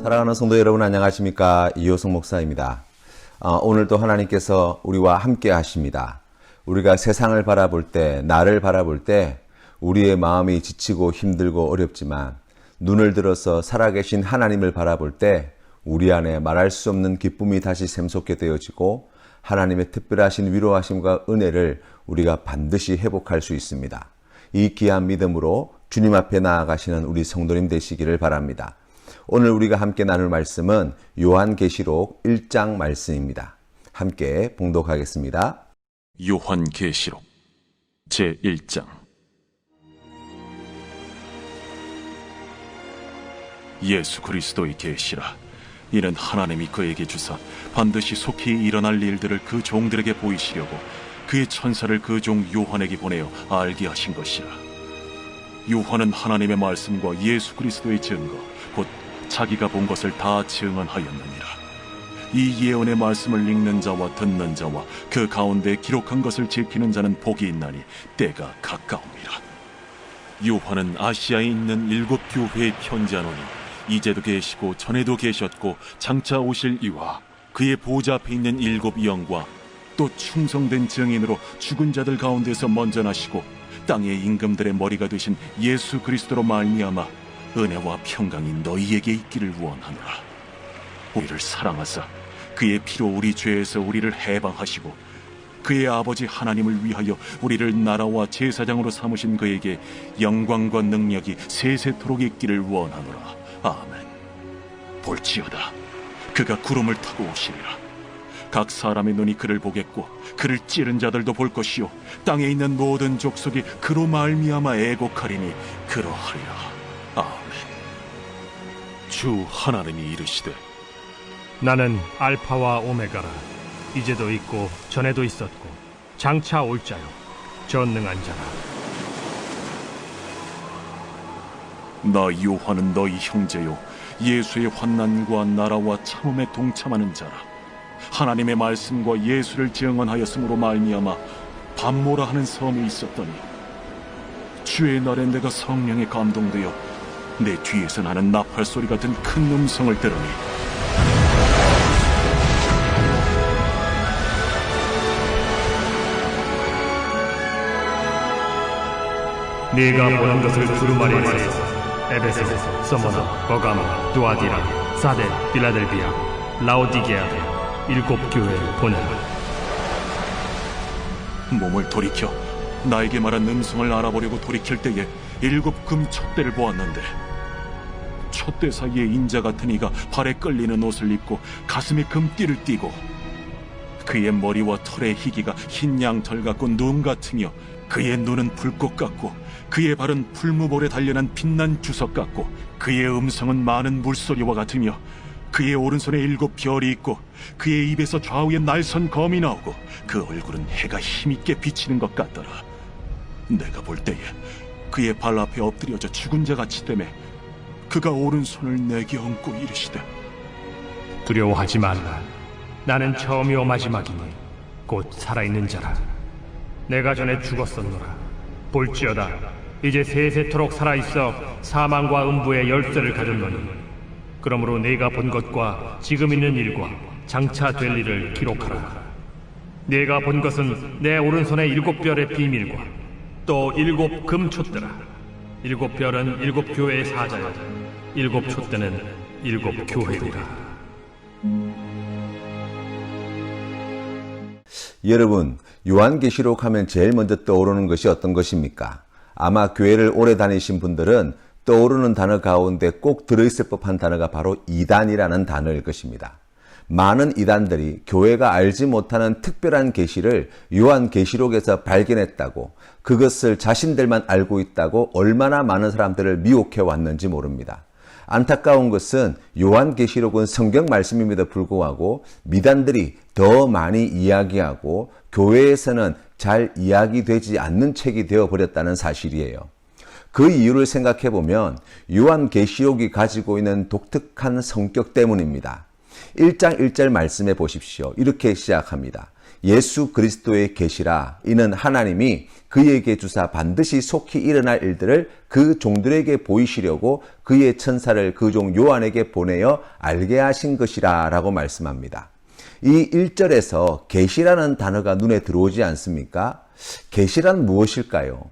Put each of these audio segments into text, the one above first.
사랑하는 성도 여러분, 안녕하십니까? 이효성 목사입니다. 오늘도 하나님께서 우리와 함께 하십니다. 우리가 세상을 바라볼 때, 나를 바라볼 때 우리의 마음이 지치고 힘들고 어렵지만 눈을 들어서 살아계신 하나님을 바라볼 때 우리 안에 말할 수 없는 기쁨이 다시 샘솟게 되어지고 하나님의 특별하신 위로하심과 은혜를 우리가 반드시 회복할 수 있습니다. 이 귀한 믿음으로 주님 앞에 나아가시는 우리 성도님 되시기를 바랍니다. 오늘 우리가 함께 나눌 말씀은 요한계시록 1장 말씀입니다. 함께 봉독하겠습니다. 요한계시록 제1장. 예수 그리스도의 계시라. 이는 하나님이 그에게 주사 반드시 속히 일어날 일들을 그 종들에게 보이시려고 그의 천사를 그 종 요한에게 보내어 알게 하신 것이라. 요한은 하나님의 말씀과 예수 그리스도의 증거 곧 자기가 본 것을 다 증언하였느니라. 이 예언의 말씀을 읽는 자와 듣는 자와 그 가운데 기록한 것을 지키는 자는 복이 있나니 때가 가까움이라. 요한은 아시아에 있는 7 교회에 편지하노니 이제도 계시고 전에도 계셨고 장차 오실 이와 그의 보좌 앞에 있는 7 영과 또 충성된 증인으로 죽은 자들 가운데서 먼저 나시고 땅의 임금들의 머리가 되신 예수 그리스도로 말미암아 은혜와 평강이 너희에게 있기를 원하노라. 우리를 사랑하사 그의 피로 우리 죄에서 우리를 해방하시고 그의 아버지 하나님을 위하여 우리를 나라와 제사장으로 삼으신 그에게 영광과 능력이 세세토록 있기를 원하노라. 아멘. 볼지어다 그가 구름을 타고 오시리라. 각 사람의 눈이 그를 보겠고 그를 찌른 자들도 볼 것이요 땅에 있는 모든 족속이 그로 말미암아 애곡하리니 그러하리라. 아멘. 주 하나님이 이르시되 나는 알파와 오메가라. 이제도 있고 전에도 있었고 장차 올 자요 전능한 자라. 나 요한은 너희 형제요 예수의 환난과 나라와 참음에 동참하는 자라. 하나님의 말씀과 예수를 증언하였으므로 말미암아 밤모라 하는 섬에 있었더니 주의 날에 내가 성령에 감동되어 내 뒤에서 나는 나팔 소리 같은 큰 음성을 들으니 네가 보는 것을 두루마리에 있어서 에베소, 서머나, 버가모, 두아디라, 사데, 빌라델비아, 라오디게아에 7 교회를 보내라. 몸을 돌이켜 나에게 말한 음성을 알아보려고 돌이킬 때에 7 금 촛대를 보았는데 촛대 사이에 인자 같은 이가 발에 끌리는 옷을 입고 가슴에 금띠를 띠고 그의 머리와 털의 희기가 흰 양털 같고 눈 같으며 그의 눈은 불꽃 같고 그의 발은 풀무볼에 단련한 빛난 주석 같고 그의 음성은 많은 물소리와 같으며 그의 오른손에 7 별이 있고 그의 입에서 좌우에 날선 검이 나오고 그 얼굴은 해가 힘있게 비치는 것 같더라. 내가 볼 때에 그의 발 앞에 엎드려져 죽은 자같이 되매 그가 오른손을 내게 얹고 이르시되 두려워하지 말라. 나는 처음이요 마지막이니 곧 살아있는 자라. 내가 전에 죽었었노라. 볼지어다 이제 세세토록 살아있어 사망과 음부의 열쇠를 가졌노니 그러므로 내가 본 것과 지금 있는 일과 장차 될 일을 기록하라. 내가 본 것은 내 오른손의 7 별의 비밀과 또 7 금 촛대라. 7 별은 7 교회의 사자여 7 촛대는 7 교회리라. 여러분, 요한계시록 하면 제일 먼저 떠오르는 것이 어떤 것입니까? 아마 교회를 오래 다니신 분들은 떠오르는 단어 가운데 꼭 들어있을 법한 단어가 바로 이단이라는 단어일 것입니다. 많은 이단들이 교회가 알지 못하는 특별한 계시를 요한계시록에서 발견했다고, 그것을 자신들만 알고 있다고 얼마나 많은 사람들을 미혹해 왔는지 모릅니다. 안타까운 것은 요한계시록은 성경 말씀임에도 불구하고 미단들이 더 많이 이야기하고 교회에서는 잘 이야기되지 않는 책이 되어버렸다는 사실이에요. 그 이유를 생각해 보면 요한계시록이 가지고 있는 독특한 성격 때문입니다. 1장 1절 말씀해 보십시오. 이렇게 시작합니다. 예수 그리스도의 계시라. 이는 하나님이 그에게 주사 반드시 속히 일어날 일들을 그 종들에게 보이시려고 그의 천사를 그 종 요한에게 보내어 알게 하신 것이라 라고 말씀합니다. 이 1절에서 계시라는 단어가 눈에 들어오지 않습니까? 계시란 무엇일까요?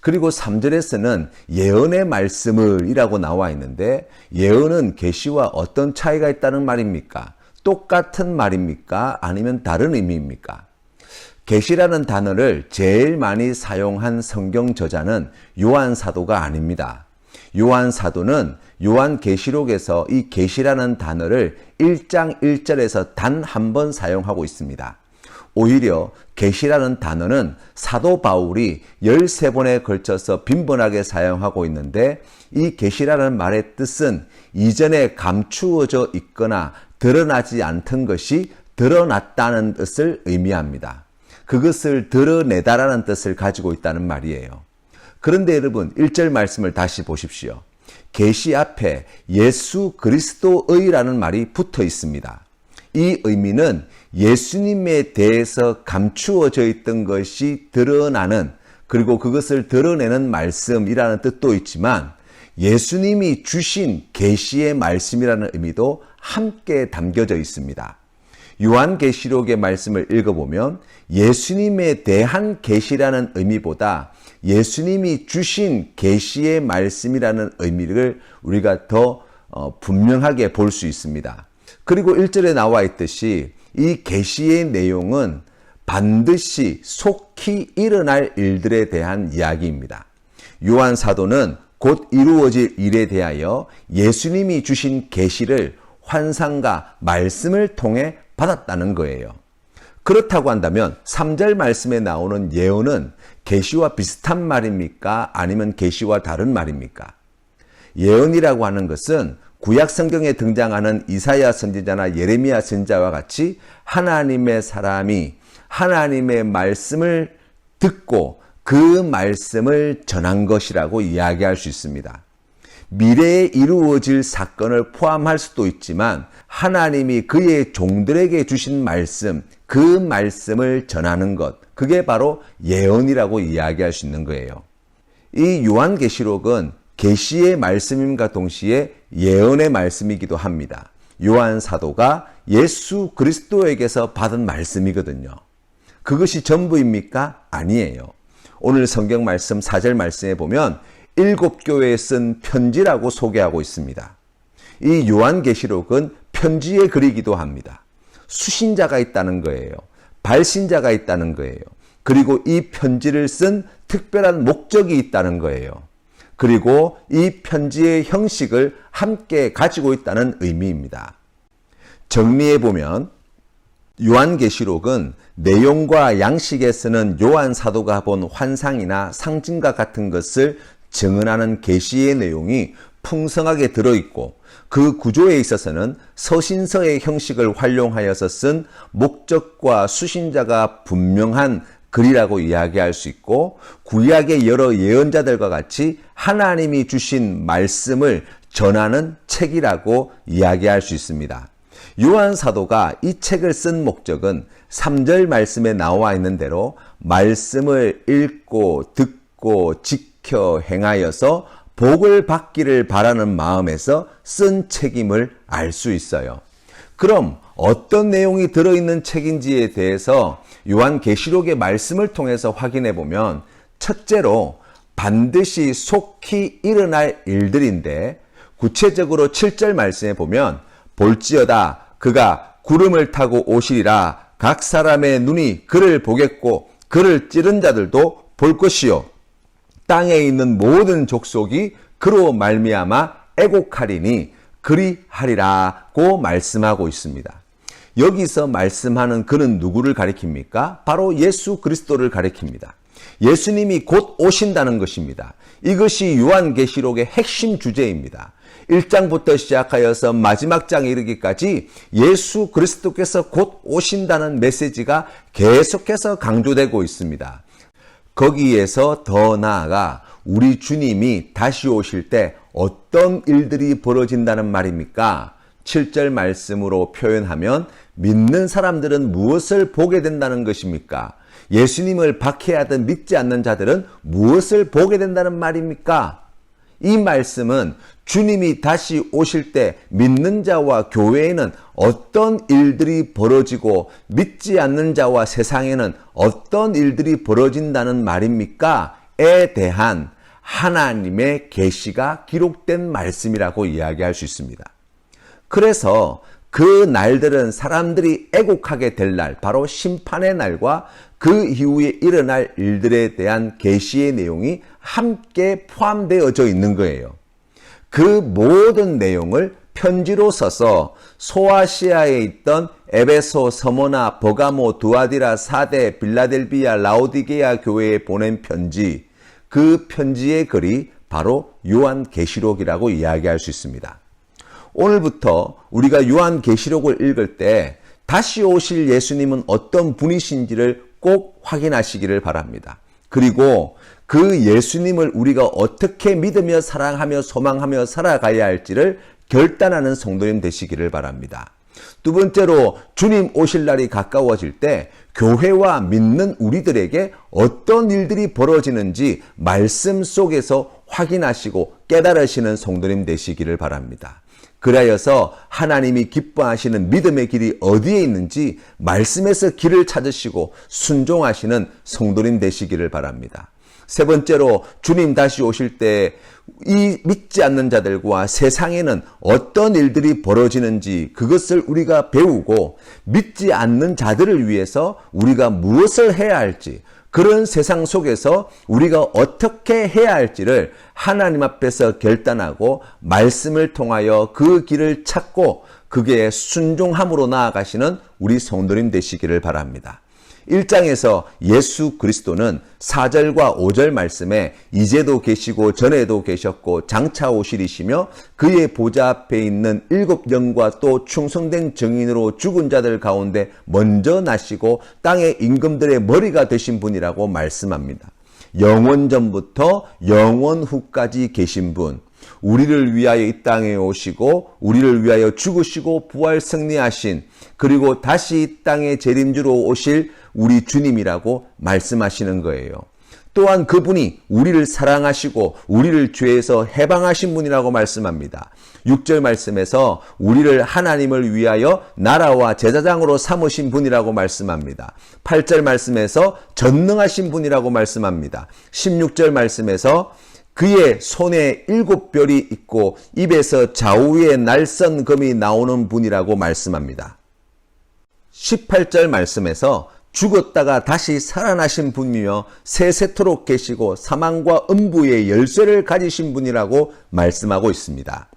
그리고 3절에서는 예언의 말씀을 이라고 나와 있는데 예언은 계시와 어떤 차이가 있다는 말입니까? 똑같은 말입니까? 아니면 다른 의미입니까? 계시라는 단어를 제일 많이 사용한 성경 저자는 요한 사도가 아닙니다. 요한 사도는 요한 계시록에서 이 계시라는 단어를 1장 1절에서 단 한 번 사용하고 있습니다. 오히려 계시라는 단어는 사도 바울이 13번에 걸쳐서 빈번하게 사용하고 있는데 이 계시라는 말의 뜻은 이전에 감추어져 있거나 드러나지 않던 것이 드러났다는 뜻을 의미합니다. 그것을 드러내다라는 뜻을 가지고 있다는 말이에요. 그런데 여러분 1절 말씀을 다시 보십시오. 계시 앞에 예수 그리스도의라는 말이 붙어 있습니다. 이 의미는 예수님에 대해서 감추어져 있던 것이 드러나는, 그리고 그것을 드러내는 말씀이라는 뜻도 있지만 예수님이 주신 계시의 말씀이라는 의미도 함께 담겨져 있습니다. 요한계시록의 말씀을 읽어보면 예수님에 대한 계시라는 의미보다 예수님이 주신 계시의 말씀이라는 의미를 우리가 더 분명하게 볼 수 있습니다. 그리고 1절에 나와 있듯이 이 계시의 내용은 반드시 속히 일어날 일들에 대한 이야기입니다. 요한 사도는 곧 이루어질 일에 대하여 예수님이 주신 계시를 환상과 말씀을 통해 받았다는 거예요. 그렇다고 한다면 3절 말씀에 나오는 예언은 계시와 비슷한 말입니까? 아니면 계시와 다른 말입니까? 예언이라고 하는 것은 구약 성경에 등장하는 이사야 선지자나 예레미야 선지자와 같이 하나님의 사람이 하나님의 말씀을 듣고 그 말씀을 전한 것이라고 이야기할 수 있습니다. 미래에 이루어질 사건을 포함할 수도 있지만 하나님이 그의 종들에게 주신 말씀, 그 말씀을 전하는 것, 그게 바로 예언이라고 이야기할 수 있는 거예요. 이 요한계시록은 계시의 말씀임과 동시에 예언의 말씀이기도 합니다. 요한 사도가 예수 그리스도에게서 받은 말씀이거든요. 그것이 전부입니까? 아니에요. 오늘 성경 말씀 4절 말씀에 보면 7교회에 쓴 편지라고 소개하고 있습니다. 이 요한계시록은 편지의 글이기도 합니다. 수신자가 있다는 거예요. 발신자가 있다는 거예요. 그리고 이 편지를 쓴 특별한 목적이 있다는 거예요. 그리고 이 편지의 형식을 함께 가지고 있다는 의미입니다. 정리해보면 요한계시록은 내용과 양식에서는 요한 사도가 본 환상이나 상징과 같은 것을 증언하는 계시의 내용이 풍성하게 들어있고 그 구조에 있어서는 서신서의 형식을 활용하여서 쓴 목적과 수신자가 분명한 글이라고 이야기할 수 있고 구약의 여러 예언자들과 같이 하나님이 주신 말씀을 전하는 책이라고 이야기할 수 있습니다. 요한 사도가 이 책을 쓴 목적은 3절 말씀에 나와 있는 대로 말씀을 읽고 듣고 지켜 행하여서 복을 받기를 바라는 마음에서 쓴 책임을 알 수 있어요. 그럼 어떤 내용이 들어있는 책인지에 대해서 요한계시록의 말씀을 통해서 확인해 보면 첫째로 반드시 속히 일어날 일들인데 구체적으로 7절 말씀에 보면 볼지어다 그가 구름을 타고 오시리라 각 사람의 눈이 그를 보겠고 그를 찌른 자들도 볼 것이요 땅에 있는 모든 족속이 그로 말미암아 애곡하리니 그리하리라고 말씀하고 있습니다. 여기서 말씀하는 그는 누구를 가리킵니까? 바로 예수 그리스도를 가리킵니다. 예수님이 곧 오신다는 것입니다. 이것이 요한계시록의 핵심 주제입니다. 1장부터 시작하여서 마지막 장에 이르기까지 예수 그리스도께서 곧 오신다는 메시지가 계속해서 강조되고 있습니다. 거기에서 더 나아가 우리 주님이 다시 오실 때 어떤 일들이 벌어진다는 말입니까? 7절 말씀으로 표현하면 믿는 사람들은 무엇을 보게 된다는 것입니까? 예수님을 박해하든 믿지 않는 자들은 무엇을 보게 된다는 말입니까? 이 말씀은 주님이 다시 오실 때 믿는 자와 교회에는 어떤 일들이 벌어지고 믿지 않는 자와 세상에는 어떤 일들이 벌어진다는 말입니까? 에 대한 하나님의 계시가 기록된 말씀이라고 이야기할 수 있습니다. 그래서 그 날들은 사람들이 애곡하게 될 날, 바로 심판의 날과 그 이후에 일어날 일들에 대한 계시의 내용이 함께 포함되어져 있는 거예요. 그 모든 내용을 편지로 써서 소아시아에 있던 에베소, 서모나, 버가모, 두아디라, 사데, 빌라델비아, 라오디게아 교회에 보낸 편지, 그 편지의 글이 바로 요한계시록이라고 이야기할 수 있습니다. 오늘부터 우리가 요한계시록을 읽을 때 다시 오실 예수님은 어떤 분이신지를 꼭 확인하시기를 바랍니다. 그리고 그 예수님을 우리가 어떻게 믿으며 사랑하며 소망하며 살아가야 할지를 결단하는 성도님 되시기를 바랍니다. 두 번째로 주님 오실 날이 가까워질 때 교회와 믿는 우리들에게 어떤 일들이 벌어지는지 말씀 속에서 확인하시고 깨달으시는 성도님 되시기를 바랍니다. 그리하여서 하나님이 기뻐하시는 믿음의 길이 어디에 있는지 말씀에서 길을 찾으시고 순종하시는 성도님 되시기를 바랍니다. 세 번째로 주님 다시 오실 때 이 믿지 않는 자들과 세상에는 어떤 일들이 벌어지는지 그것을 우리가 배우고 믿지 않는 자들을 위해서 우리가 무엇을 해야 할지, 그런 세상 속에서 우리가 어떻게 해야 할지를 하나님 앞에서 결단하고 말씀을 통하여 그 길을 찾고 그게 순종함으로 나아가시는 우리 성도님 되시기를 바랍니다. 1장에서 예수 그리스도는 4절과 5절 말씀에 이제도 계시고 전에도 계셨고 장차 오시리시며 그의 보좌 앞에 있는 7영과 또 충성된 증인으로 죽은 자들 가운데 먼저 나시고 땅의 임금들의 머리가 되신 분이라고 말씀합니다. 영원 전부터 영원 후까지 계신 분, 우리를 위하여 이 땅에 오시고 우리를 위하여 죽으시고 부활 승리하신, 그리고 다시 이 땅에 재림주로 오실 우리 주님이라고 말씀하시는 거예요. 또한 그분이 우리를 사랑하시고 우리를 죄에서 해방하신 분이라고 말씀합니다. 6절 말씀에서 우리를 하나님을 위하여 나라와 제사장으로 삼으신 분이라고 말씀합니다. 8절 말씀에서 전능하신 분이라고 말씀합니다. 16절 말씀에서 그의 손에 7별이 있고 입에서 좌우의 날선 검이 나오는 분이라고 말씀합니다. 18절 말씀에서 죽었다가 다시 살아나신 분이며 세세토록 계시고 사망과 음부의 열쇠를 가지신 분이라고 말씀하고 있습니다.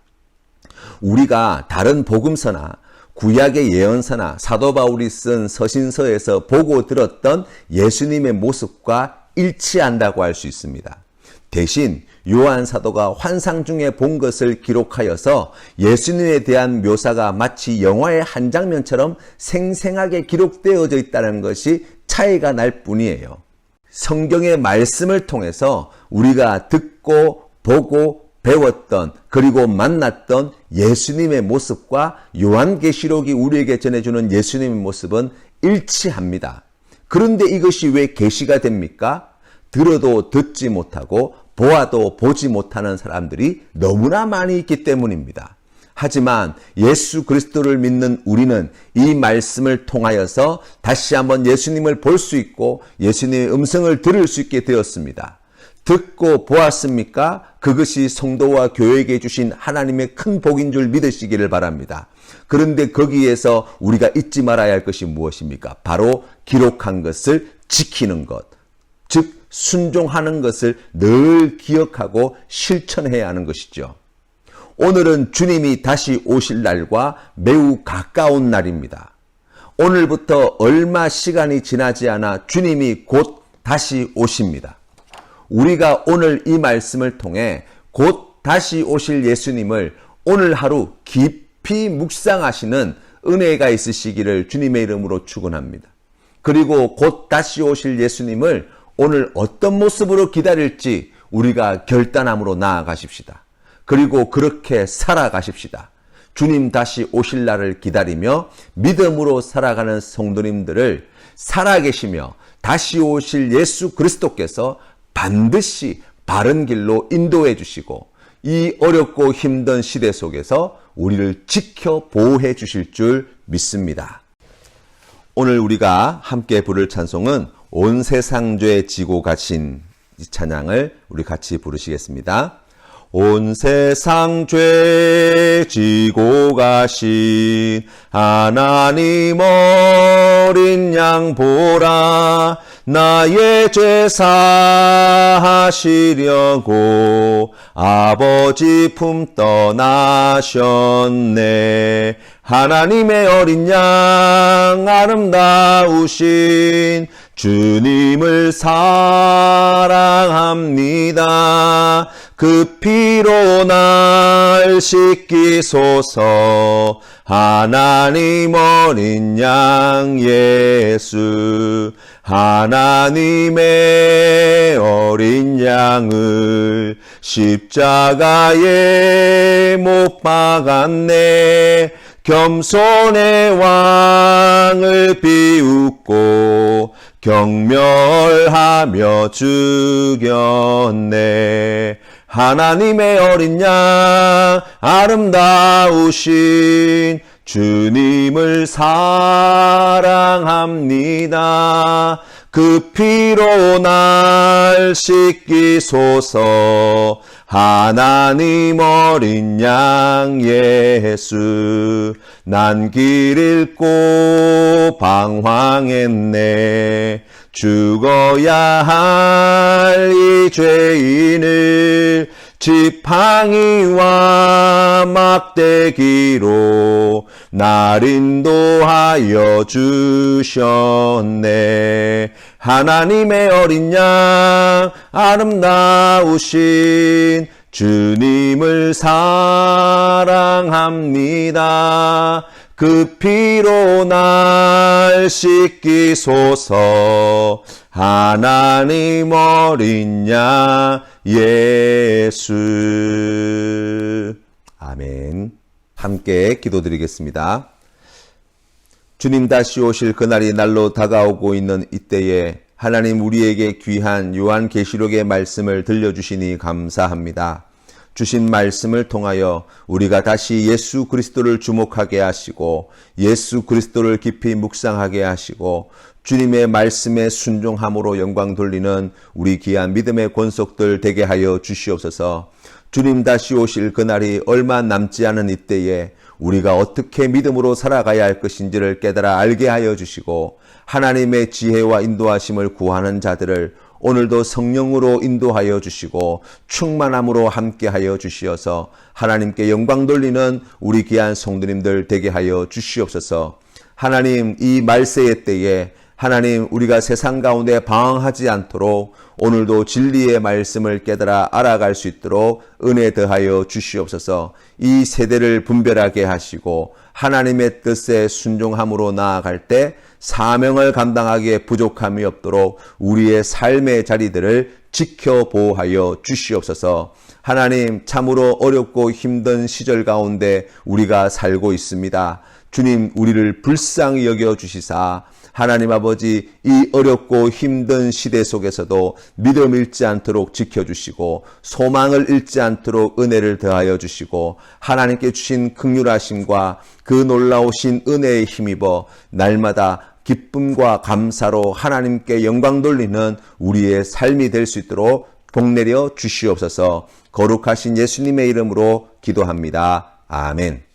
우리가 다른 복음서나 구약의 예언서나 사도 바울이 쓴 서신서에서 보고 들었던 예수님의 모습과 일치한다고 할 수 있습니다. 대신 요한 사도가 환상 중에 본 것을 기록하여서 예수님에 대한 묘사가 마치 영화의 한 장면처럼 생생하게 기록되어져 있다는 것이 차이가 날 뿐이에요. 성경의 말씀을 통해서 우리가 듣고 보고 배웠던 그리고 만났던 예수님의 모습과 요한계시록이 우리에게 전해주는 예수님의 모습은 일치합니다. 그런데 이것이 왜 계시가 됩니까? 들어도 듣지 못하고 보아도 보지 못하는 사람들이 너무나 많이 있기 때문입니다. 하지만 예수 그리스도를 믿는 우리는 이 말씀을 통하여서 다시 한번 예수님을 볼 수 있고 예수님의 음성을 들을 수 있게 되었습니다. 듣고 보았습니까? 그것이 성도와 교회에게 주신 하나님의 큰 복인 줄 믿으시기를 바랍니다. 그런데 거기에서 우리가 잊지 말아야 할 것이 무엇입니까? 바로 기록한 것을 지키는 것, 즉 순종하는 것을 늘 기억하고 실천해야 하는 것이죠. 오늘은 주님이 다시 오실 날과 매우 가까운 날입니다. 오늘부터 얼마 시간이 지나지 않아 주님이 곧 다시 오십니다. 우리가 오늘 이 말씀을 통해 곧 다시 오실 예수님을 오늘 하루 깊이 묵상하시는 은혜가 있으시기를 주님의 이름으로 축원합니다. 그리고 곧 다시 오실 예수님을 오늘 어떤 모습으로 기다릴지 우리가 결단함으로 나아가십시다. 그리고 그렇게 살아가십시다. 주님 다시 오실 날을 기다리며 믿음으로 살아가는 성도님들을 살아계시며 다시 오실 예수 그리스도께서 반드시 바른 길로 인도해 주시고 이 어렵고 힘든 시대 속에서 우리를 지켜 보호해 주실 줄 믿습니다. 오늘 우리가 함께 부를 찬송은 온 세상 죄 지고 가신 이 찬양을 우리 같이 부르시겠습니다. 온 세상 죄 지고 가신 하나님 어린 양 보라 나의 죄 사하시려고 아버지 품 떠나셨네. 하나님의 어린 양 아름다우신 주님을 사랑합니다. 그 피로 날 씻기소서. 하나님 어린 양 예수 하나님의 어린 양을 십자가에 못 박았네. 겸손의 왕을 비웃고 경멸하며 죽였네. 하나님의 어린 양 아름다우신 주님을 사랑합니다. 그 피로 날 씻기소서. 하나님 어린 양 예수 난 길 잃고 방황했네. 죽어야 할 이 죄인을 지팡이와 막대기로 날 인도하여 주셨네. 하나님의 어린 양 아름다우신 주님을 사랑합니다. 그 피로 날 씻기소서. 하나님 어린 양 예수. 아멘. 함께 기도드리겠습니다. 주님 다시 오실 그날이 날로 다가오고 있는 이때에 하나님 우리에게 귀한 요한계시록의 말씀을 들려주시니 감사합니다. 주신 말씀을 통하여 우리가 다시 예수 그리스도를 주목하게 하시고 예수 그리스도를 깊이 묵상하게 하시고 주님의 말씀에 순종함으로 영광 돌리는 우리 귀한 믿음의 권속들 되게 하여 주시옵소서. 주님 다시 오실 그날이 얼마 남지 않은 이때에 우리가 어떻게 믿음으로 살아가야 할 것인지를 깨달아 알게 하여 주시고 하나님의 지혜와 인도하심을 구하는 자들을 오늘도 성령으로 인도하여 주시고 충만함으로 함께하여 주시어서 하나님께 영광 돌리는 우리 귀한 성도님들 되게 하여 주시옵소서. 하나님 이 말세의 때에 하나님 우리가 세상 가운데 방황하지 않도록 오늘도 진리의 말씀을 깨달아 알아갈 수 있도록 은혜 더하여 주시옵소서. 이 세대를 분별하게 하시고 하나님의 뜻에 순종함으로 나아갈 때 사명을 감당하기에 부족함이 없도록 우리의 삶의 자리들을 지켜 보호하여 주시옵소서. 하나님 참으로 어렵고 힘든 시절 가운데 우리가 살고 있습니다. 주님 우리를 불쌍히 여겨 주시사 하나님 아버지 이 어렵고 힘든 시대 속에서도 믿음 잃지 않도록 지켜주시고 소망을 잃지 않도록 은혜를 더하여 주시고 하나님께 주신 긍휼하심과 그 놀라우신 은혜에 힘입어 날마다 기쁨과 감사로 하나님께 영광 돌리는 우리의 삶이 될 수 있도록 복내려 주시옵소서. 거룩하신 예수님의 이름으로 기도합니다. 아멘.